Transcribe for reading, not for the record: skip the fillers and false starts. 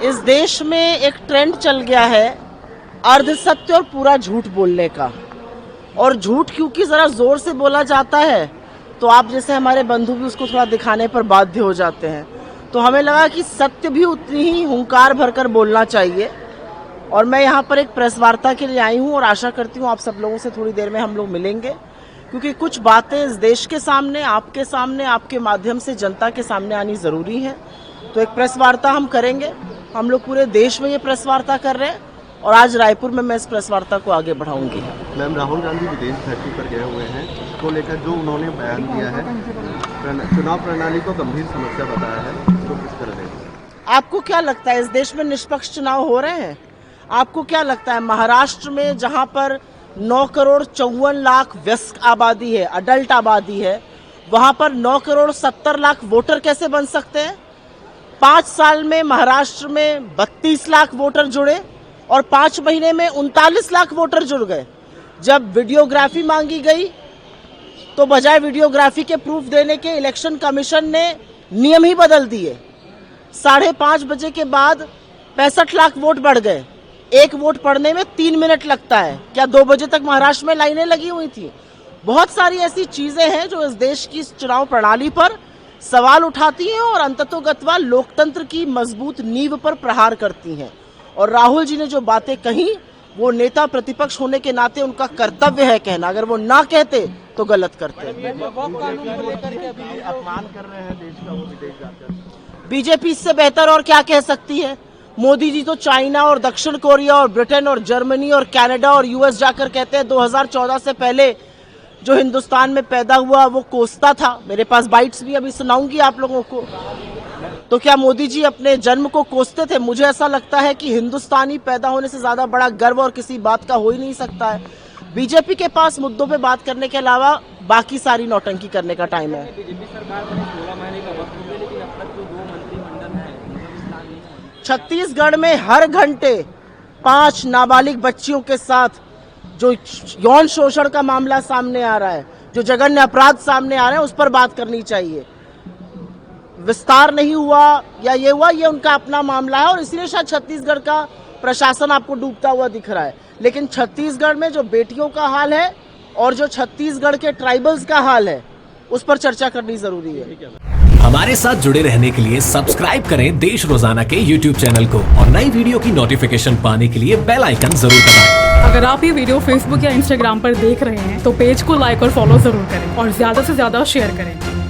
इस देश में एक ट्रेंड चल गया है अर्ध सत्य और पूरा झूठ बोलने का। और झूठ क्योंकि ज़रा ज़ोर से बोला जाता है तो आप जैसे हमारे बंधु भी उसको थोड़ा दिखाने पर बाध्य हो जाते हैं। तो हमें लगा कि सत्य भी उतनी ही हुंकार भरकर बोलना चाहिए। और मैं यहाँ पर एक प्रेस वार्ता के लिए आई हूँ और आशा करती हूँ आप सब लोगों से थोड़ी देर में हम लोग मिलेंगे, क्योंकि कुछ बातें इस देश के सामने, आपके माध्यम से जनता के सामने आनी ज़रूरी है। तो एक प्रेस वार्ता हम करेंगे। हम लोग पूरे देश में ये प्रेस वार्ता कर रहे हैं और आज रायपुर में मैं इस प्रेस वार्ता को आगे बढ़ाऊंगी। मैम, राहुल गांधी विदेश धरती पर गए हुए हैं, उसको लेकर जो उन्होंने बयान दिया है, चुनाव प्रणाली को गंभीर समस्या बताया है, तो किस तरह देखें? आपको क्या लगता है इस देश में निष्पक्ष चुनाव हो रहे हैं? आपको क्या लगता है महाराष्ट्र में जहां पर 9 करोड़ 54 लाख वयस्क आबादी है, अडल्ट आबादी है, वहां पर 9 करोड़ 70 लाख वोटर कैसे बन सकते हैं? 5 साल में महाराष्ट्र में 32 लाख वोटर जुड़े और 5 महीने में 39 लाख वोटर जुड़ गए। जब वीडियोग्राफी मांगी गई तो बजाय वीडियोग्राफी के प्रूफ देने के इलेक्शन कमीशन ने नियम ही बदल दिए। 5:30 बजे के बाद 65 लाख वोट बढ़ गए। एक वोट पड़ने में 3 मिनट लगता है। क्या 2 बजे तक महाराष्ट्र में लाइनें लगी हुई थी? बहुत सारी ऐसी चीजें हैं जो इस देश की चुनाव प्रणाली पर सवाल उठाती हैं और अंततोगत्वा लोकतंत्र की मजबूत नींव पर प्रहार करती हैं। और राहुल जी ने जो बातें कही वो नेता प्रतिपक्ष होने के नाते उनका कर्तव्य है कहना। अगर वो ना कहते तो गलत करते। अपमान कर रहे हैं देश का, वो विदेश जाकर। बीजेपी इससे बेहतर और क्या कह सकती है? मोदी जी तो चाइना और दक्षिण कोरिया और ब्रिटेन और जर्मनी और कनाडा और यूएस जाकर कहते हैं 2014 से पहले जो हिंदुस्तान में पैदा हुआ वो कोसता था। मेरे पास बाइट्स भी अभी सुनाऊंगी आप लोगों को। तो क्या मोदी जी अपने जन्म को कोसते थे? मुझे ऐसा लगता है कि हिंदुस्तानी पैदा होने से ज्यादा बड़ा गर्व और किसी बात का हो ही नहीं सकता है। बीजेपी के पास मुद्दों पे बात करने के अलावा बाकी सारी नौटंकी करने का टाइम है। बीजेपी सरकार को 16 महीने का वक्त हो गया, लेकिन अब तक जो 2 मंत्रिमंडल है छत्तीसगढ़ में हर घंटे 5 नाबालिग बच्चियों के साथ जो यौन शोषण का मामला सामने आ रहा है, जो जघन्य अपराध सामने आ रहे हैं, उस पर बात करनी चाहिए। विस्तार नहीं हुआ या ये हुआ, ये उनका अपना मामला है और इसलिए शायद छत्तीसगढ़ का प्रशासन आपको डूबता हुआ दिख रहा है। लेकिन छत्तीसगढ़ में जो बेटियों का हाल है और जो छत्तीसगढ़ के ट्राइबल्स का हाल है उस पर चर्चा करनी जरूरी है। हमारे साथ जुड़े रहने के लिए सब्सक्राइब करें देश रोजाना के YouTube चैनल को और नई वीडियो की नोटिफिकेशन पाने के लिए बेल आइकन जरूर दबाएं। अगर आप ये वीडियो Facebook या Instagram पर देख रहे हैं तो पेज को लाइक और फॉलो जरूर करें और ज्यादा से ज्यादा शेयर करें।